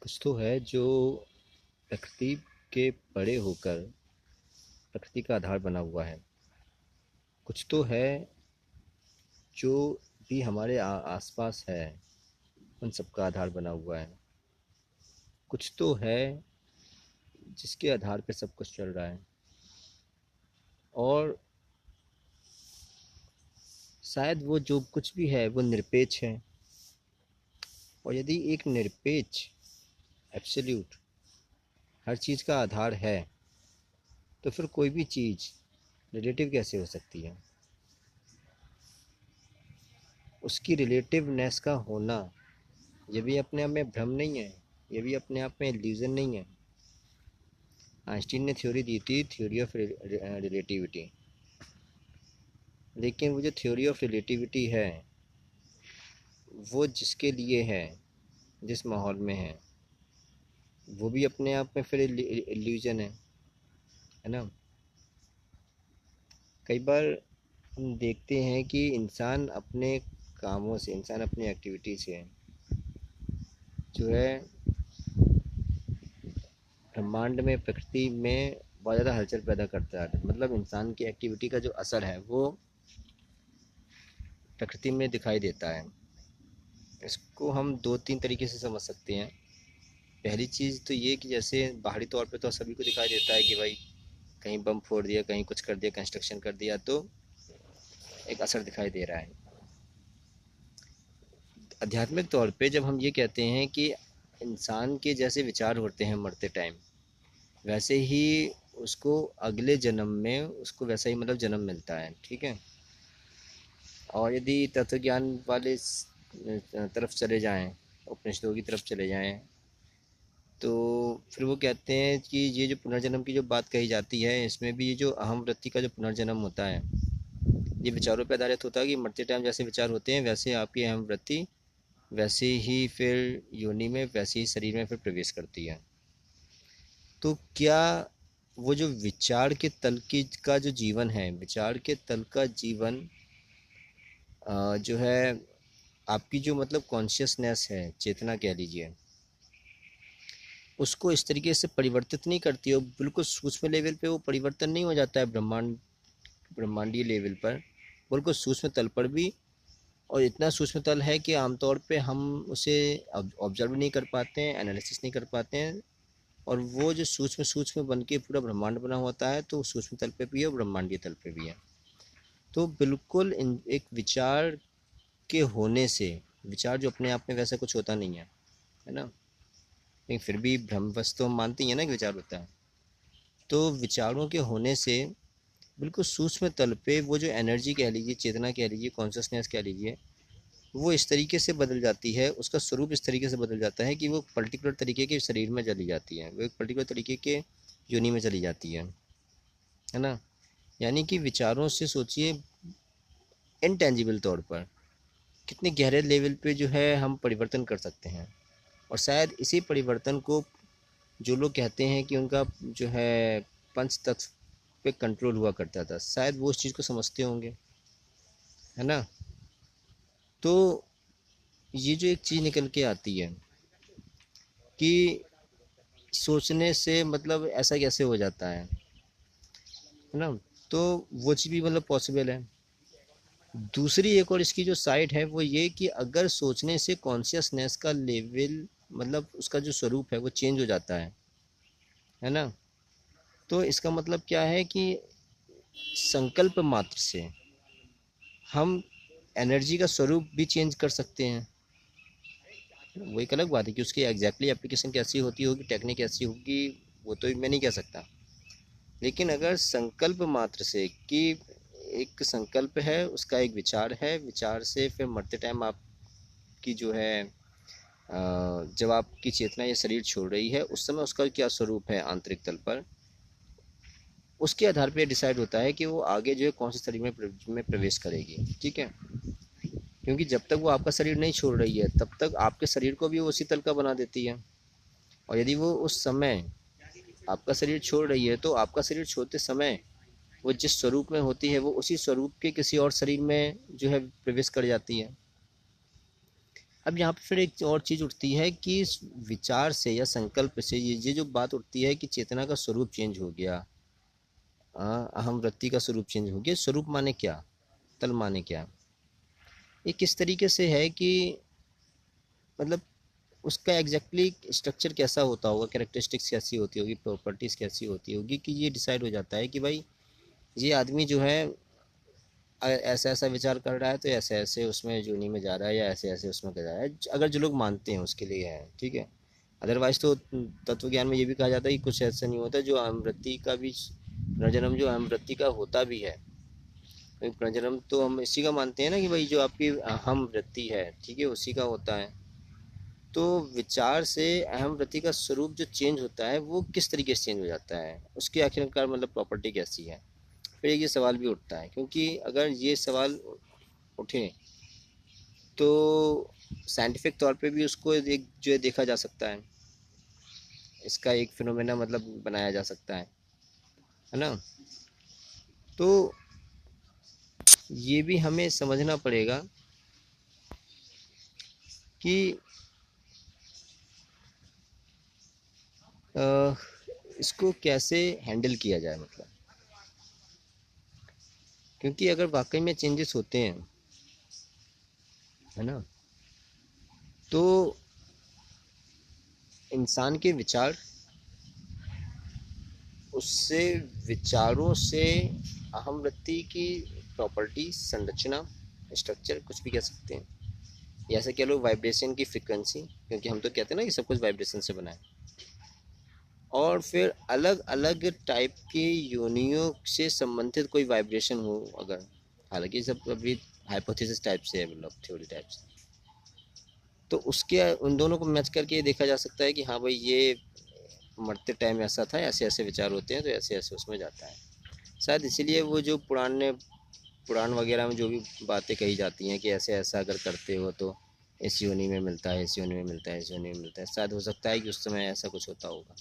कुछ तो है जो प्रकृति के परे होकर प्रकृति का आधार बना हुआ है। कुछ तो है जो भी हमारे आसपास है, उन सब का आधार बना हुआ है। कुछ तो है जिसके आधार पे सब कुछ चल रहा है। और शायद वो जो कुछ भी है वो निरपेक्ष है। और यदि एक निरपेक्ष एब्सोल्यूट हर चीज़ का आधार है, तो फिर कोई भी चीज़ रिलेटिव कैसे हो सकती है? उसकी रिलेटिवनेस का होना ये भी अपने आप में भ्रम नहीं है, ये भी अपने आप में इल्यूजन नहीं है। आइंस्टीन ने थ्योरी दी थी, थ्योरी ऑफ रिलेटिविटी। लेकिन वो जो थ्योरी ऑफ रिलेटिविटी है, वो जिसके लिए है, जिस माहौल में है, वो भी अपने आप में फिर इल्यूजन है ना। कई बार हम देखते हैं कि इंसान अपने कामों से, इंसान अपनी एक्टिविटी से जो है ब्रह्मांड में, प्रकृति में बहुत ज़्यादा हलचल पैदा करता है। मतलब इंसान की एक्टिविटी का जो असर है वो प्रकृति में दिखाई देता है। इसको हम दो तीन तरीके से समझ सकते हैं। पहली चीज़ तो ये कि जैसे बाहरी तौर पे तो सभी को दिखाई देता है कि भाई कहीं बम फोड़ दिया, कहीं कुछ कर दिया, कंस्ट्रक्शन कर दिया, तो एक असर दिखाई दे रहा है। आध्यात्मिक तौर पे जब हम ये कहते हैं कि इंसान के जैसे विचार होते हैं मरते टाइम, वैसे ही उसको अगले जन्म में उसको वैसा ही मतलब जन्म मिलता है, ठीक है। और यदि तत्व ज्ञान वाले तरफ चले जाएं, उपनिषदों की तरफ चले जाएं, तो फिर वो कहते हैं कि ये जो पुनर्जन्म की जो बात कही जाती है, इसमें भी ये जो अहम वृत्ति का जो पुनर्जन्म होता है, ये विचारों पर आधारित होता है कि मरते टाइम जैसे विचार होते हैं वैसे आपकी अहम वृत्ति वैसे ही फिर योनि में, वैसे ही शरीर में फिर प्रवेश करती है। तो क्या वो जो विचार के तल की का जो जीवन है, विचार के तल का जीवन जो है आपकी जो मतलब कॉन्शियसनेस है, चेतना कह लीजिए, उसको इस तरीके से परिवर्तित नहीं करती हो। बिल्कुल सूक्ष्म लेवल पे वो परिवर्तन नहीं हो जाता है, ब्रह्मांडीय लेवल पर, बिल्कुल सूक्ष्म तल पर भी। और इतना सूक्ष्म तल है कि आमतौर पे हम उसे ऑब्जर्व नहीं कर पाते हैं, एनालिसिस नहीं कर पाते हैं। और वो जो सूक्ष्म सूक्ष्म बन के पूरा ब्रह्मांड बना होता है, तो सूक्ष्म तल पे भी है और ब्रह्मांडीय तल पे भी है। तो बिल्कुल एक विचार के होने से, विचार जो अपने आप में वैसा कुछ होता नहीं है ना, लेकिन फिर भी भ्रमवश तो हम मानते ही है ना कि विचार होता है। तो विचारों के होने से बिल्कुल सूक्ष्म तल पे वो जो एनर्जी कह लीजिए, चेतना कह लीजिए, कॉन्शियसनेस कह लीजिए, वो इस तरीके से बदल जाती है, उसका स्वरूप इस तरीके से बदल जाता है कि वो पर्टिकुलर तरीके के शरीर में चली जाती है, वो एक पर्टिकुलर तरीके के योनि में चली जाती है ना। यानी कि विचारों से सोचिए, इनटेंजिबल तौर पर कितने गहरे लेवल पे जो है हम परिवर्तन कर सकते हैं। और शायद इसी परिवर्तन को जो लोग कहते हैं कि उनका जो है पंच तत्व पे कंट्रोल हुआ करता था, शायद वो उस चीज़ को समझते होंगे, है ना। तो ये जो एक चीज़ निकल के आती है कि सोचने से मतलब ऐसा कैसे हो जाता है ना, तो वो चीज़ भी मतलब पॉसिबल है। दूसरी एक और इसकी जो साइड है वो ये कि अगर सोचने से कॉन्शियसनेस का लेवल, मतलब उसका जो स्वरूप है वो चेंज हो जाता है ना, तो इसका मतलब क्या है कि संकल्प मात्र से हम एनर्जी का स्वरूप भी चेंज कर सकते हैं। वो एक अलग बात है कि उसकी एग्जैक्टली एप्लीकेशन कैसी होती होगी, टेक्निक कैसी होगी, वो तो मैं नहीं कह सकता। लेकिन अगर संकल्प मात्र से कि एक संकल्प है, उसका एक विचार है, विचार से फिर मरते टाइम आपकी जो है जब आपकी चेतना ये शरीर छोड़ रही है, उस समय उसका क्या स्वरूप है आंतरिक तल पर, उसके आधार पर डिसाइड होता है कि वो आगे जो है कौन से शरीर में प्रवेश करेगी, ठीक है। क्योंकि जब तक वो आपका शरीर नहीं छोड़ रही है, तब तक आपके शरीर को भी वो उसी तल का बना देती है। और यदि वो उस समय आपका शरीर छोड़ रही है, तो आपका शरीर छोड़ते समय वो जिस स्वरूप में होती है, वो उसी स्वरूप के किसी और शरीर में जो है प्रवेश कर जाती है। अब यहाँ पे फिर एक और चीज़ उठती है कि इस विचार से या संकल्प से ये जो बात उठती है कि चेतना का स्वरूप चेंज हो गया, अहम वृत्ति का स्वरूप चेंज हो गया। स्वरूप माने क्या, तल माने क्या, ये किस तरीके से है कि मतलब उसका एग्जैक्टली स्ट्रक्चर कैसा होता होगा, कैरेक्टरिस्टिक्स कैसी होती होगी, प्रॉपर्टीज़ कैसी होती होगी कि ये डिसाइड हो जाता है कि भाई ये आदमी जो है ऐसा ऐसा विचार कर रहा है तो ऐसे ऐसे उसमें जूनी में जा रहा है या ऐसे ऐसे उसमें जा रहा है, अगर जो लोग मानते हैं उसके लिए है, ठीक है। अदरवाइज तो तत्व ज्ञान में ये भी कहा जाता है कि कुछ ऐसा नहीं होता, जो अमृति का भी पुनर्जन्म जो अमृति का होता भी है। तो पुनर्जन्म तो हम इसी का मानते हैं ना कि भाई जो आपकी अहम वृत्ति है, ठीक है, उसी का होता है। तो विचार से अहम वृत्ति का स्वरूप जो चेंज होता है वो किस तरीके से चेंज हो जाता है, उसकी आखिरकार मतलब प्रॉपर्टी कैसी है। फिर ये सवाल भी उठता है, क्योंकि अगर ये सवाल उठे तो साइंटिफिक तौर पे भी उसको एक जो है देखा जा सकता है, इसका एक फिनोमेना मतलब बनाया जा सकता है ना। तो ये भी हमें समझना पड़ेगा कि इसको कैसे हैंडल किया जाए, मतलब क्योंकि अगर वाकई में चेंजेस होते हैं, है ना, तो इंसान के विचार, उससे विचारों से अहम वृत्ति की प्रॉपर्टी, संरचना, स्ट्रक्चर, कुछ भी कह सकते हैं, या ऐसे कह लो वाइब्रेशन की फ्रिक्वेंसी, क्योंकि हम तो कहते हैं ना कि सब कुछ वाइब्रेशन से बना है। और फिर अलग अलग टाइप के योनियों से संबंधित कोई वाइब्रेशन हो अगर, हालांकि सब अभी हाइपोथेसिस टाइप से है, मतलब थ्योरी टाइप से, तो उसके उन दोनों को मैच करके ये देखा जा सकता है कि हाँ भाई ये मरते टाइम ऐसा था, ऐसे ऐसे विचार होते हैं तो ऐसे ऐसे उसमें जाता है। शायद इसीलिए वो जो पुराण वगैरह में जो भी बातें कही जाती हैं कि ऐसे ऐसा अगर करते हो तो इस योनि में मिलता है, इस योनि में मिलता है, इस योनि में मिलता है, शायद हो सकता है कि उस समय ऐसा कुछ होता होगा।